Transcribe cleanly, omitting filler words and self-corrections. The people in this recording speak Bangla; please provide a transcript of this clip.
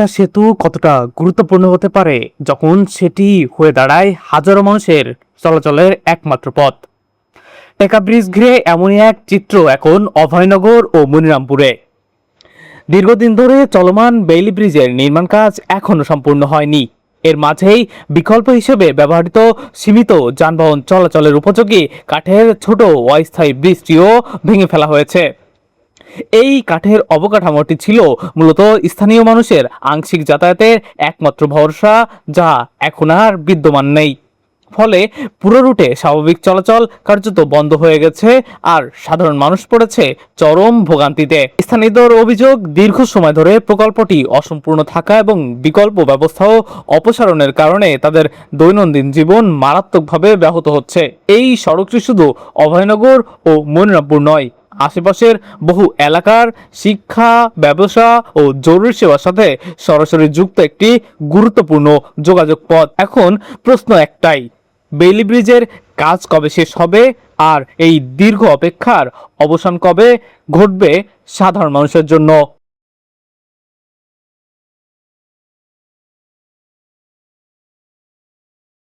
একটা সেতু কতটা গুরুত্বপূর্ণ হতে পারে যখন সেটি হয়ে দাঁড়ায় হাজারো মানুষের চলাচলের একমাত্র পথ। টেকা ব্রিজ ঘিরে এমনই এক চিত্র এখন অভয়নগর ও মনিরামপুরে। দীর্ঘদিন ধরে চলমান বেইলি ব্রিজের নির্মাণ কাজ এখনো সম্পূর্ণ হয়নি। এর মাঝেই বিকল্প হিসেবে ব্যবহৃত সীমিত যানবাহন চলাচলের উপযোগী কাঠের ছোট অস্থায়ী ব্রিজটিও ভেঙে ফেলা হয়েছে। এই কাঠের অবকাঠামোটি ছিল মূলত স্থানীয় মানুষের আংশিক যাতায়াতের একমাত্র ভরসা, যা এখন আর বিদ্যমান নেই। ফলে পুরো রুটে স্বাভাবিক চলাচল কার্যত বন্ধ হয়ে গেছে, আর সাধারণ মানুষ পড়েছে চরম ভোগান্তিতে। স্থানীয়দের অভিযোগ, দীর্ঘ সময় ধরে প্রকল্পটি অসম্পূর্ণ থাকা এবং বিকল্প ব্যবস্থাও অপসারণের কারণে তাদের দৈনন্দিন জীবন মারাত্মকভাবে ব্যাহত হচ্ছে। এই সড়কটি শুধু অভয়নগর ও মনিরামপুর নয়, আশেপাশের বহু এলাকার শিক্ষা, ব্যবসা ও জরুরি সেবার সাথে সরাসরি যুক্ত একটি গুরুত্বপূর্ণ যোগাযোগ পথ। এখন প্রশ্ন একটাই, বেইলি ব্রিজের কাজ কবে শেষ হবে, আর এই দীর্ঘ অপেক্ষার অবসান কবে ঘটবে সাধারণ মানুষের জন্য?